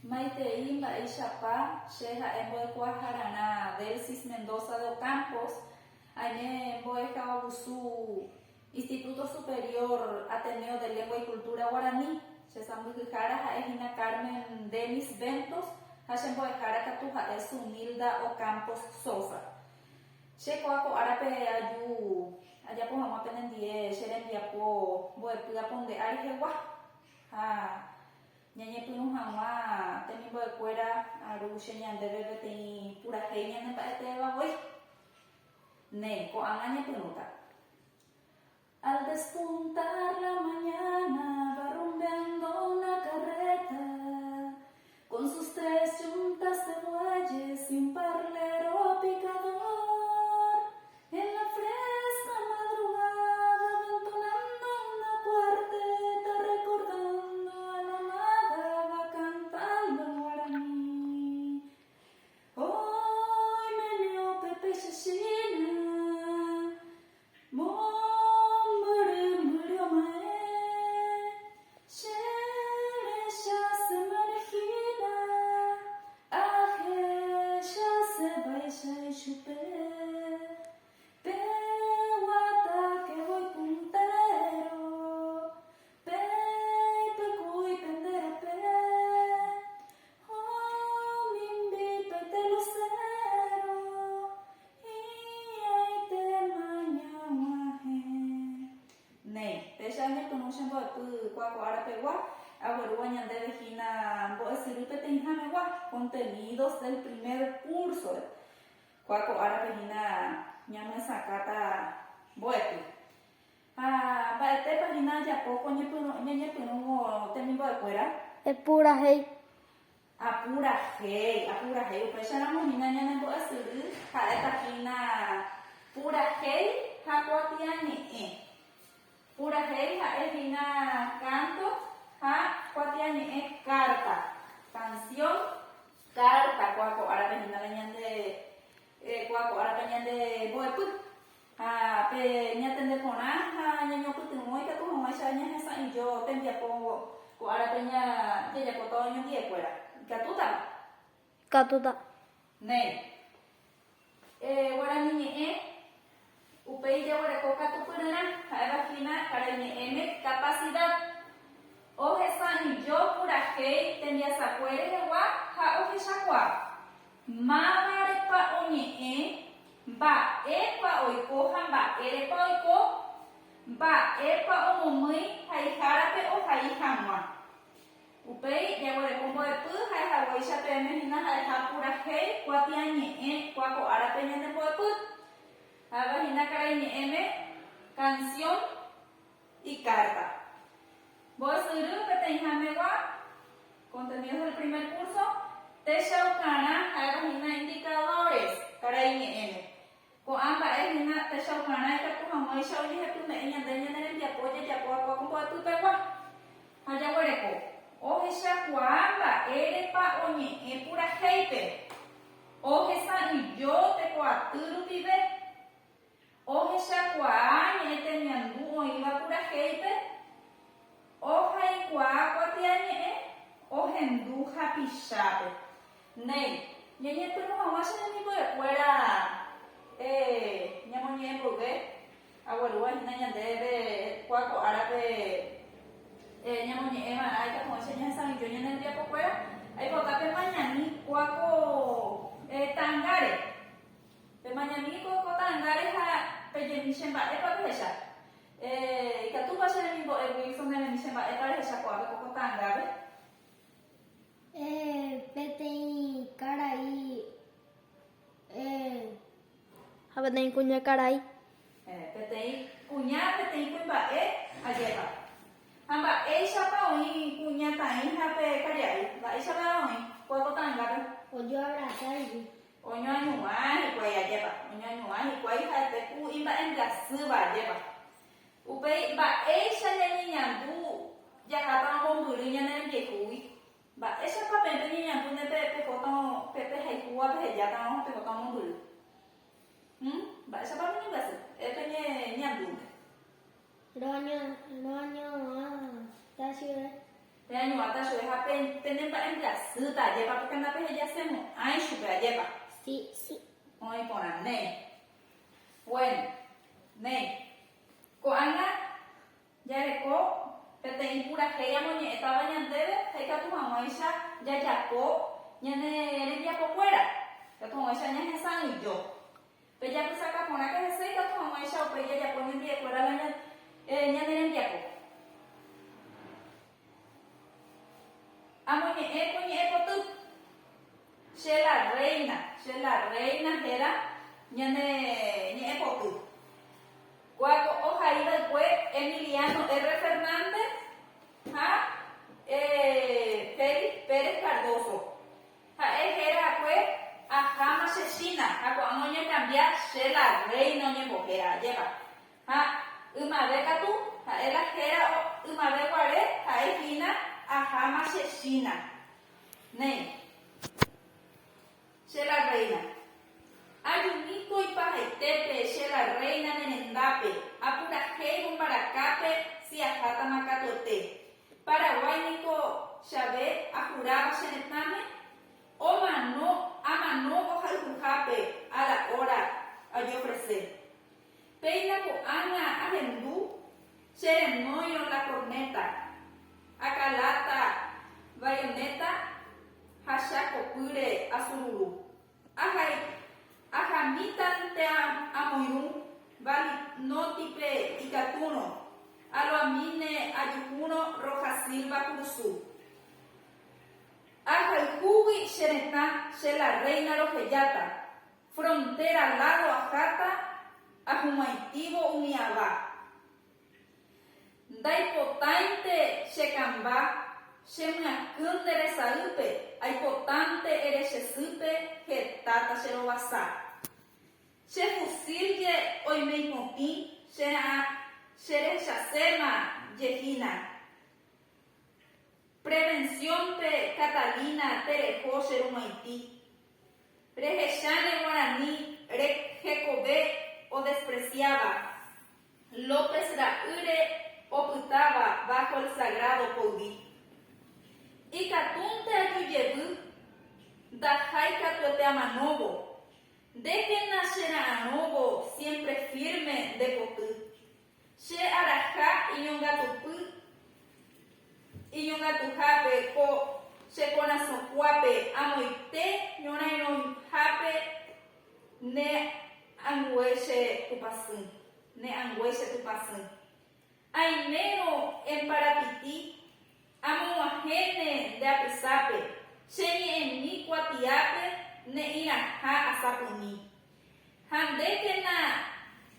Maitei Mba'éichapa che ha'e mbo'ekuaahararã Delsis Mendoza de Ocampos aime mbo'ehaguasu Instituto Superior Ateneo de Lengua y Cultura Guaraní che sãmbyhyhára ha'ehína Carmen Denis Ventos ha che mbo'ehára katu ha'e Zunilda Ocampos Sosa. Che ko'áko árape ajapo hag̃ua penendie che rembiapo mbo'epy aponde'ári hegua ha ñañepyrũ hag̃ua temimbo'ekuéra aru che ñandéve peteĩ purahéi ñanemba'etévagui. Ne ko'ág̃a ñepyrũta. Al despuntar la mañana va rumbeando una carreta con sus tres yuntas de bueyes y un parlero picador. En la fresca madrugada va entonando una cuarteta recordando a la amada, va cantando en guaraní. Hoy meneo Pepe Shashina, contenidos del primer curso. Cuaco árabe hina ñame sakata boetu. Baete pagina ya poco ñepyrũ temimbo'ekuéra. Pura hey. Apura hey. Upéicharamo hína ñanembo'esyry ha'etahína pura hey ha kuatia ñe'ẽ. Pura hey ha'ehína canto ha kuatia ñe'ẽ carta. Canción, carta, cuaco árabe hína ñande cuaco árabe ñande boepy. Pe ñatende porã ha ñañopytyvõ ikatu hag̃uáicha ñahesa'ĩ yo tembiapo ko árape jajapóta oñondiekuéra. Ikatútama? Katuta. Ne. Guarani ñe'ẽ upéi jaguareko katupyrýra ha'evahína karai ñe'ẽme capacidad. Ohesa'ĩ jo purahéi tembiasakuére hegua ha ohechakuaa. Mávarepa oñe'ẽ, mba'épa oiko ha mba'érepa oiko, mba'épa omomýi haihárape ohai hag̃ua. Upéi jaguareko mbo'epy ha'ehaguáicha peẽmehína ha'eha purahéi kuatia ñe'ẽ kuako árape ñandembo'epy. Ha'evahína karai ñe'ẽme canción y carta. Mbo'esyry peteĩ hamegua contenidos del primer curso techaukarã ha'evahína indicadores karai ñe'ẽme. Ko'ã mba'ehína techaukarã ikatu hag̃uáicha ojehepyme'ẽ ñande ñanerembiapo jajapo'akua mbo'epy pegua. Ha jaguareko ohechakuaa mba'érepa oñe'ẽ purahéipe. Ohesa'ĩ jo tekoaty rupive. Ohechakuaa ñe'ẽ temiandu oĩva purahéipe. Ohaikuaa kuatia ñe'ẽ ohendu hapichápe. Nei, ñañepyrũ hag̃uáicha ñemimbo'ekuéra ñamoñe'ẽmboyve agueruvahína ñandéve kuako árape ñamoñe'ẽva'erã ikatu'õicha ñahesãvijo ñanembiapokuéra aipota pemañami kuako ta'ãngáre. Pemañami ko ta'ãngáre ha pejemi che mba'épa pehecha. Ikatúpa che remimbo'égui sondememi che mba'épa rehecha ko'ápe ko ta'ãngápe. Peteĩ karai. Ha peteĩ kuña karai. Peteĩ kuña, peteĩ kuimba'e ajépa. Ha mba'éichapa oĩ kuñataĩ ha pe karia'y. Mba'éichapa oĩ kuako ta'ãngápe. Ojo abrazarvi. Oñoañuã hikuái ajépa. Oñoañuã hikuái ha'ete ku imba'embyasýva ajépa. Upéi mba'éicha ñañeñandu jaháta omombyry ñanerembiehúgui. Mba'éichapa pépe ñeñandu ne pepe haikúva pehejáta pehota omombyry. Mba'éichapa peñembyasy. Peñeñandúnte. Roño, ta ciudad. te año hasta yo deja tener para emplazar lleva porque na peje ya hacemos ay chupa lleva Sí, sí. hoy poner ne bueno ne ko anga ya le ko te ten pura que ya moñe estaba ñandebe hay que tu mamá ya ko ñane ya po fuera que tu mamá ya es san y yo pero ya pues acá pone que se que tu mamá ya pues ya pone bien fuera la ñane ya po amo ñe tu she la reina era ñe po tu cuaco hoja iba después Emiliano R. Fernández Félix Pérez Cardoso era pues a Jama Sheshina cuando ñe cambiar she la reina ñe bojera lleva uma beca tu era era uma beca cuare fina a Jama Sheshina ne she la reina Ayunito y pajaitepe, she la reina nenendape, apura un baracape, si ajata macatote. Paraguay nico Chávez, ajuraba shenetame, o mano, amano, ojaljujape, a la hora, a yo ofrecer. Peina ko ana agendú, serenoyo la corneta, acalata, bayoneta, hashako pure, azururu. Ajay, ajamitan te amoyun, vali notipe ikatuno, aloamine ayukuno roja silva kusu. Ajalkuwi sheneta, she la reina rojeyata, frontera al lado ajata, ajumaitivo uniaba. Daipotainte shekamba, shemnakundere saupe, aipotante erechesupe, getata sherobasa. She fusilye oimeipotin, sherechasema yejina. Prevención pe Catalina terejo sherumaiti. Prejeshane guaraní, rejecobe o despreciaba. López Raure ocultaba bajo el sagrado Poudí. Y Catunte ayuyebu, dajai catuete amanobo. Dejen nacer a anobo, siempre firme de potu. She araja y yongatujape ko she conazocuape amoite ñona jape ne angueche tu pasun. Ainero en parapiti amo ajene de apisape sheni en mi cuatiape ne iraja asapuni. Handeke na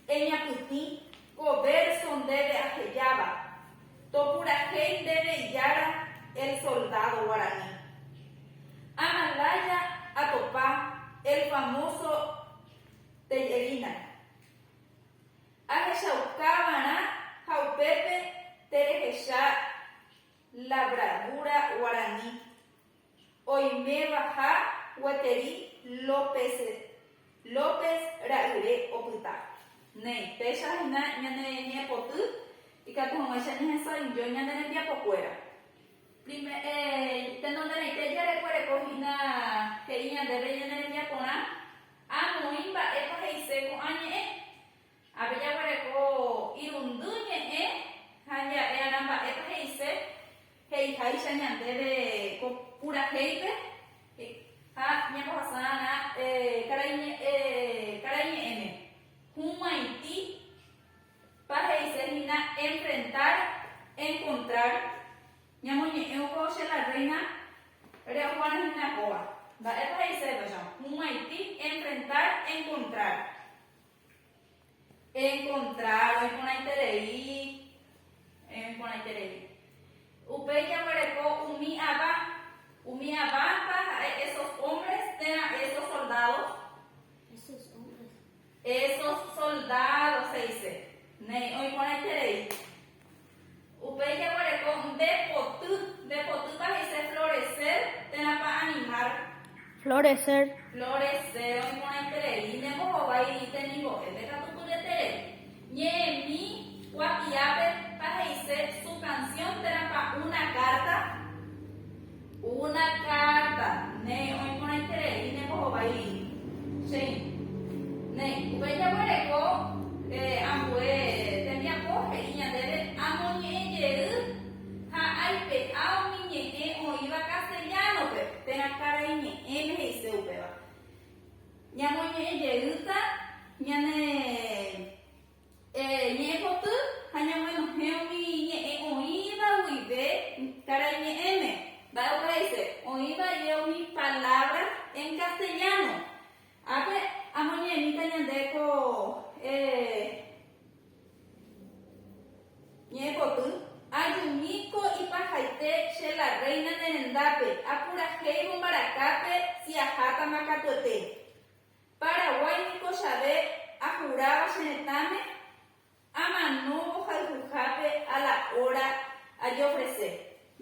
eñaputi ko verson debe ajeyaba. Topurajei debe yara el soldado guaraní. Amalaya Atopá, el famoso Tellerina. Ajeshaucábana, Jaupepe, Terejesha, la bravura guaraní. Oime baja, Hueterí, López Raure Oputa. Ne, Techa ñane potu, y que como ella ni esa yo ñane día por fuera. Tenonde ne te ya recuerdo cogina que ella debe ñane día pona, amoimba epa heise ko anye a bella recuerdo irunduñe hanya anamba epa heise hei haisha ñane debe ko pura heipe ñapo hasana carañe ene humaiti para mina enfrentar, encontrar. Ñamoñe euco she la reina, pero Juana es una coa. Da esta dice humaiti enfrentar, encontrar. Encontrar, hoy con aiterei, Upeya pareco umi abamba, esos hombres, esos soldados. Esos soldados se dice. Hoy con aiterei. Upeya pareco de potu para dice florecer, tena para animar. Florecer. Florecer, hoy con aiterei. Nemo vai tenigo, de catutu de tere. Ñe mi guapiape para dice su canción, tena para una carta. una carta. Ne, hoy con interés, y ne cojo ahí. Sí. Ne, ubenya boreko, ambue, tenía coge, y ñandere, amoñe, ha, ay, pe, ao, miñe, o iba castellano, pe, tenga cara y ñe, me dice, upeba. Ñamoñe, yeruta, ñane, ñe, potu, hañamoñe, heumi, ñe, oíba, uibe, cara y ñe, va a dice, oíba yo mis palabras en castellano. A ver, amoñe, mi tañandeco, ñe, potu, ayunico y pajaite, che la reina de Nendape, apurajeibo maracape, si ajata macatote. Paraguay Nico Chávez ajuraba Chenetame, amanubo jaljujape a la hora a yo ofrecer.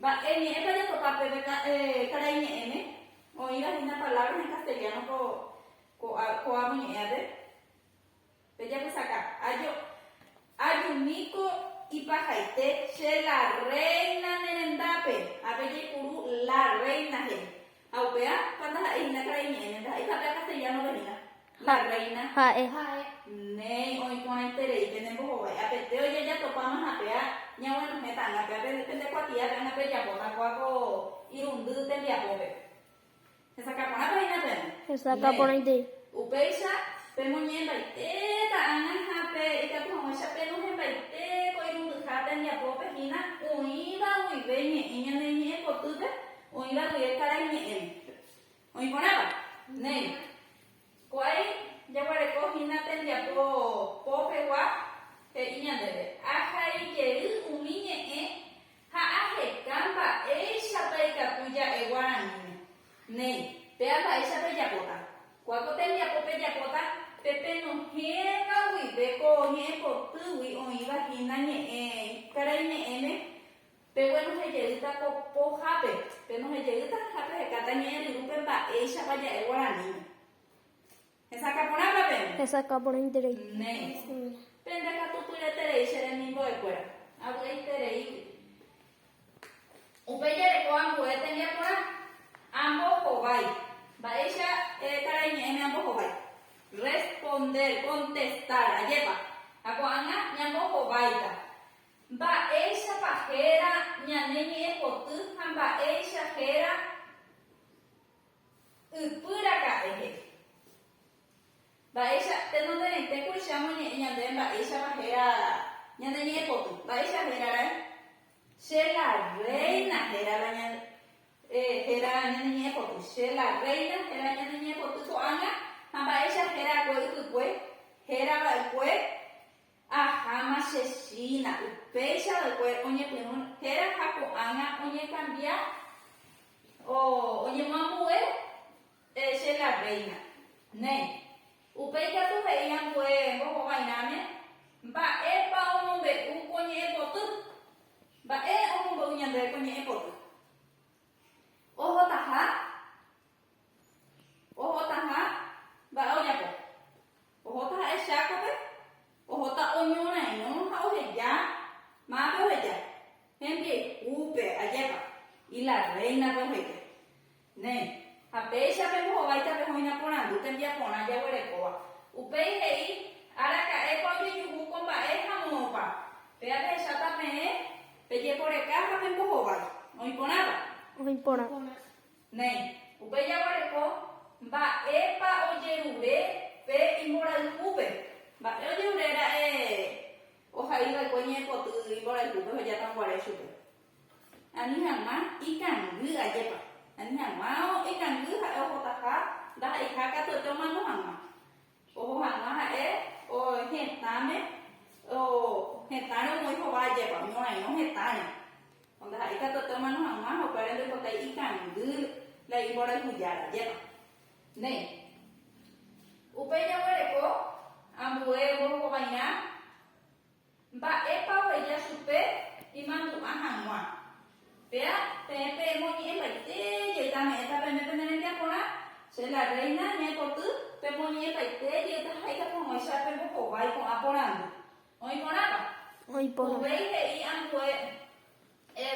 Va, en para ya topape, carañe M, oí las palabras en castellano co amuñeade. Bella pues acá, ayunico y pajaite, che la reina Nendape, a bella curu la reina je. Aupea, cuando la isla carañe M, ahí está castellano venida. La reina. Hae. Nei, hoy con interés, y tenemos hoy. A peteo ya topamos a pea, ya bueno, me tan a pea, depende cuatía, vean a pea, ya pona, cuaco, irundu, tendría pobre. Esa capona peina pena. Esa capona ide. Upeisa, pemoñen baite, ta angan hape, ita tu homocha penu hen baite, ko irundu hata ni apope hina, uiba uibe ni inya ni potute, uiba uibe cara ni Oi ponaba? Nei. Kuai jaware ko hina tendria po pewa inya debe. Ahai yeru uminye ha ahe kamba shapa ikapuya ewarani. Nei. Pea ba shapa yapota. Kuako tendria po pe yapota pepe no hega wi beko nye po tuwi oiba hina nye karai nye pe bueno se llegita po hape. Pe no se llegita hape kata nye rupe ba shapa ya ewarani. Esa capona pape. Esa capona interés. Nei. Pende ka tutule terei shere nimbo ekwera. Abu terei. Upeyere ko ambo etenia pora. Ambo hobai. Baisha karainya ene ambo hobai. Responder, contestar, ayepa. Ako anga nyambo hobai ta. Ba eisha pajera nyaneni epotu hamba eisha jera upura ka eje. Baisha tenonde te kushamo nyande baisha bajera nyande ni epotu baisha jera la reina jera la nyande jera nyande ni epotu la reina jera nyande ni epotu so anga baisha jera kwe jera ba kwe ajama sheshina upeisha ba kwe onye penun jera hapo anga onye cambia o onye mamue la reina ne. Upeika tu veían pues como bainame ba epa ombe ukonye epotu ba ombe unyande konye epotu oho taha ba oyapo oho taha eshako pe oho ta onyona no ha oheya ma pe oheya hembi upe ayepa y la reina pe oheya ne. Apeisha pe mo baita pe hoina ponando tendía pona ya huerecoa. Upei hei araka epa yuyu komba hamo pa. Pe ate chata me pe ye por acá pe mo bai. Oi ponaba. Oi pona. Nei. Upei ya huereco ba epa oyerure pe imora upe. Ba oyerure era oja iba coñe potu imora upe ya tan guare chupe. Ani hama ikan gu ayepa. Anh hàng máu ít càng cứ phải ô ta khác đã ít khác các tôi cho mang nó hàng mà ô hàng mà hãy ô hiện tám ấy ô hiện tám nó mới có vài giờ bảo nhau này nó hiện tám này còn đã ít các tôi cho mang nó hàng mà học cái này có cái ít càng cứ lấy vào đây hụt giả là giờ này upaya nhau cái có ambué có vài nhá ba epa vậy ya supe iman tụ hàng mà Pea, pepe moñe baite, yeta me ta peme pene ya pona, se la reina me potu, pe moñe baite, yeta haika como esa pe mo vai con aporando. Oi ponaba. Oi pona. Ubei hei ambue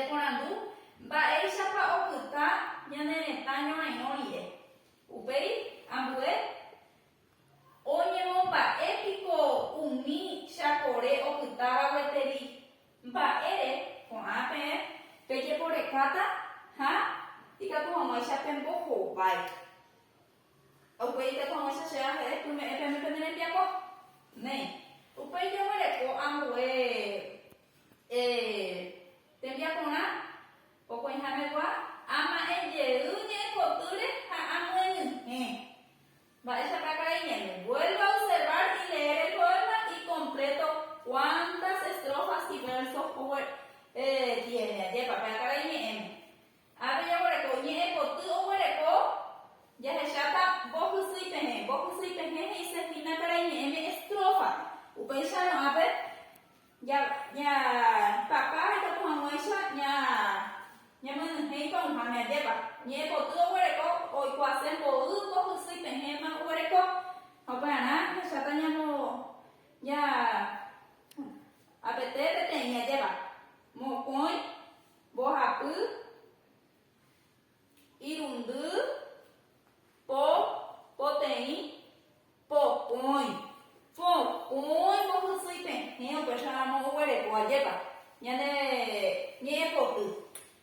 ponando, ba esa pa okuta, ñane taño ainóide. Upei, ambue, oñemo mba'épiko umi chakore opytáva gueteri. Mba'ére ko'ápe pejeporekáta ha ikatuhag̃uáicha pembohovái. Upéi ikatuhag̃uáicha che ahe'ẽ pyme'ẽpeme pene rembiapo. Néi. Upéi jeguereko ambue tembiaporã okoihamegua ama'ẽjey ñe'ẽpotýre ha amyenyhẽ. Mba'éichapa karaiñéme. Vuelva a observar y leer el poema y completo cuántas estrofas y versos tiene. Ajépa karaiñé'ẽme. Ápe jeguereko ñe'ẽpoty oguereko jahecháta mbohysýipehe heisehína karaiñé'ẽme estrofa. Upéicharõvape papá ikatuhag̃uáicha ñamynyhẽi pauháme ajépa. Ñe'ẽpoty oguereko oikuaase mbo'y mbohysýipehéma oguereko. Oparã hecháta apete peteĩ ajépa. Mokõi, mbohapy, irundy, poteĩ, pokõi. Pokõi mbohysýipehe upéicharamo oguereko ajépa. Ñe'ẽpoty.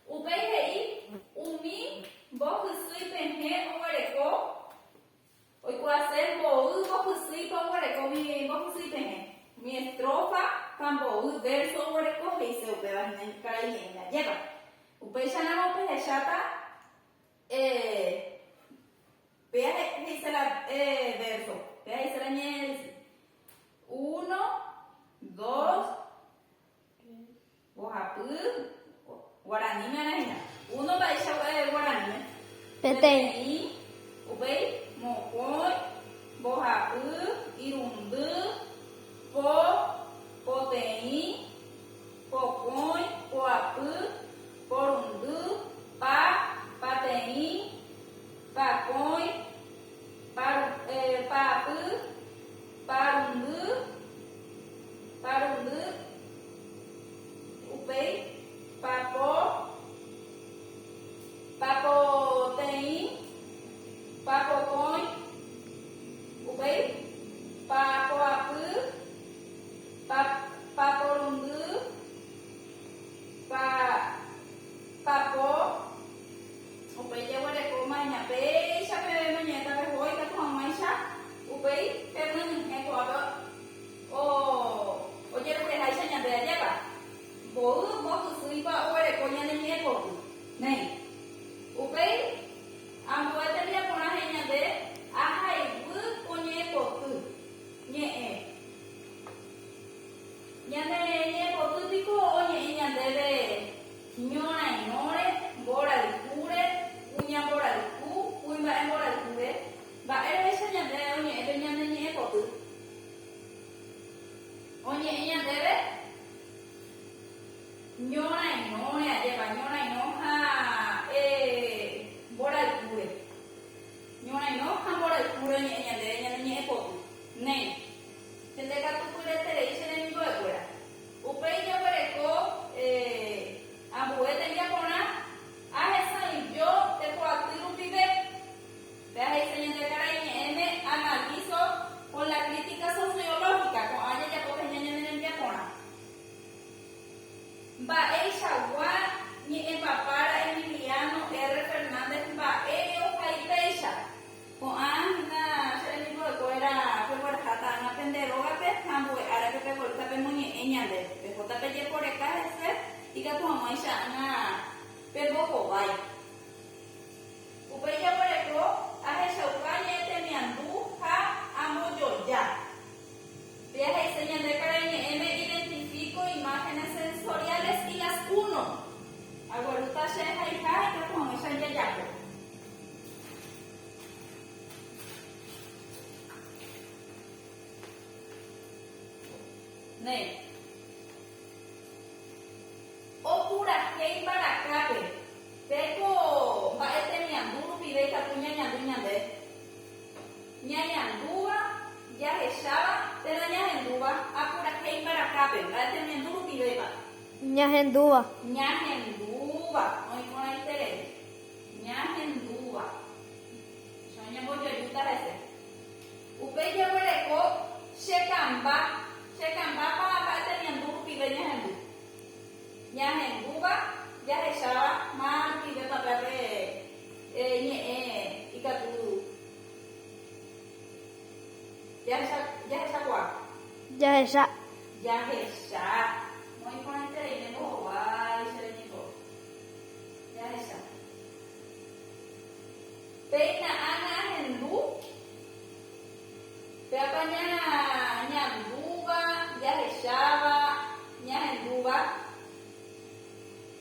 Upéi he'i umi mbohysýipehe oguereko oikuaase mbo'y mbohysýipa oguereko mbohysýipehe. Mi estrofa ha mbo'y verso oguereko he'ise upéva karaiñé'ẽme ajépa. Upéicharamo pehecháta pea he'ise la verso. Pea he'ise la ñe'ẽrysy. 1, 2, mbohapy, guarani menahína. 1 mba'éicha guarani. Peteĩ. Upéi, mokõi, mbohapy, irundy, poteĩ, pokõi, poapy, porundy, pateĩ, pakõi, paapy, parundy, upéi, papoteĩ, papokõi, upéi, papoapy, paporundy, papo, upéi jeguereko mañapéicha pemeñéta pehói ikatuhag̃uáicha upéi pemynyhẽ ko'ápe ojerureháicha ñande ajépa. Mbo'y mbohysýipa oguereko ñane ñe'ẽpoty. Néi. Upéi ambue tembiaporã he'i ñande ahayhúy oñe'ẽpoty ñe'ẽ. Ñane ñe'ẽpotýpiko oñe'ẽ ñandéve ñorairõre, mboraykúre, kuñamborayku, kuimba'emboraykúre. Mba'érecha ñande oñe'ẽpe ñane ñe'ẽpoty. Oñe'ẽ ñandéve ñorairõre ajépa ñorairõ ha mboraykúre. Ñorairõ ha mboraykúre oñe'ẽ ñandéve ñane ñe'ẽpoty. Néi. Chendekatupyreterei che remimbo'ekuéra. Upéi jeguereko ambue tembiaporã ahesãijo tekoaty rupive. Pea he'ise ñande karaiñé'ẽme analizo con la crítica sociológica ko'ã jajapopehe ñane rembiaporã. Mba'eichagua ñe'ẽpapára Emiliano R. Fernández mba'e ohaipéicha. Ko'ã hína che remimbo'ekuéra pegueraháta ág̃a penderógape ha ambue árape peguerýta pemoñe'ẽ ñande. Pehóta pejeporeka hese ikatuhag̃uáicha ág̃a pembohovái. Upéi jeguereko ahechauka ñe'ẽtemiandu ha ambojoja. Pea he'ise ñande karaiñé'ẽme identifico imágenes sensoriales y las uno. Aguerúta che haiha ikatuhag̃uáicha jajapo. Néi. Opurahéi mbarakápe. Péko mba'etemiandu rupive ikatu ñañandu ñande. Ñañandúva jahecháva térã ñahendúva apurahéi mbarakápe. Mba'etemiandu rupivéva. Ñahendúva. Ñahendúva. Oiporãiterei. Ñahendúva. Yahecha. Yahecha. Muy ponente y me guay, serenito. Yahecha. Peina ana hendu. Peapanya nyanduba, yahechaba, nyahenduba,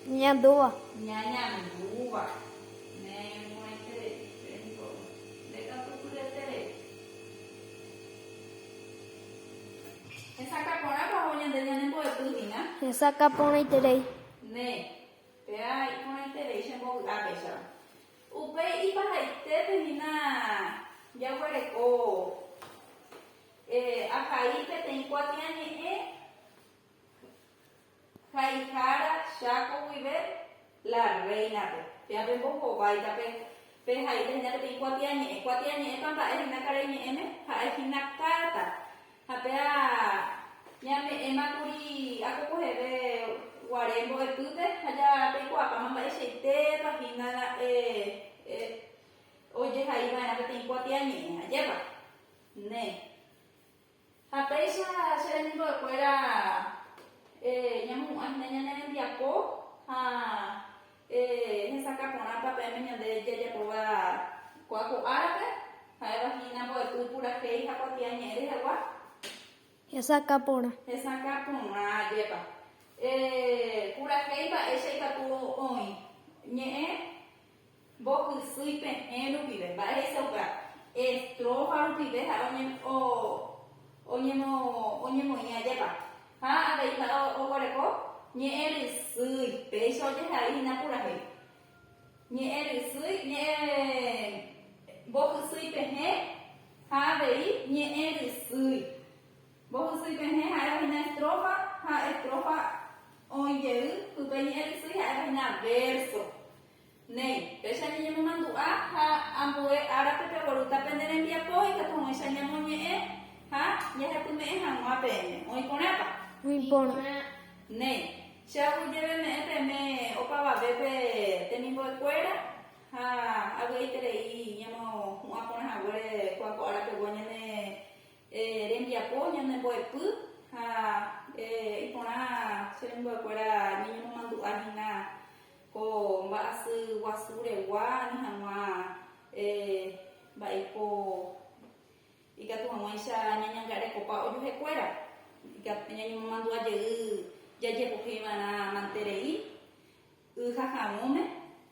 Ñandúa. nyanduba. Ne ponente serenito. De canto culetere. Esa capona pa hoña de nyanembo de pudina. Esa capona y terei. Ne. Pea y ponente de shembo abesha. Upe y pajaite pehina ya huereco. Acaipe tem cuatiane Jaijara Chaco Vive la reina ya ven poco baita pe jaite ya tem cuatiane pamba es una careñe eme es una carta apea ya me emakuri ako kohebe guarembo de pute allá pe guapa mamba ese página oye jaiba na tem cuatiane allá va ne Apesa serenito de fuera nyamu ahna enviapo esa capona papel meña de ella poba cuaco árabe vagina por pura que japotiañe eres agua Esa capona. esa capona lleva pura que iba ese capu hoy ñe vos suipe en vive va esa otra estrofa vive oñemo ña lleva a ver o goreko ñe eri sui peso je hai na pura he ñe eri sui ñe bo sui pe he a ver ñe eri sui bo sui pe he ha na estrofa oye tu pe ñe eri sui ha na verso nei pesa ñe mo mandu ha ambue ara pe boruta pender envia po y que como esa ñe mo ñe ya tu me han guape hoy con apa Muy bueno. ne ya voy a me opa va bebe tengo de fuera hago y te leí llamo un apone agore kwa ahora que voy a enviar po ya me voy pu y pona se le voy fuera niño no mandu ajina ko basu wasure wa ni hanwa ba ipo y que tu mamá isha ñaña ngare copa oyu hecuera y que ñaña mamá mandó ayer ya llevo que iban a manterei jajamume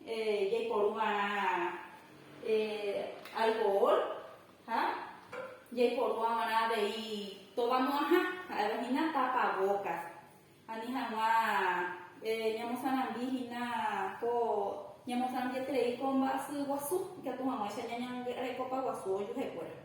ya por una alcohol ya por una de y tomamos a la vagina tapabocas ani jamás ñamo sanambijina ko ñamo sanambie trei con basu guasu que tu mamá isha ñaña ngare copa guasu oyu hecuera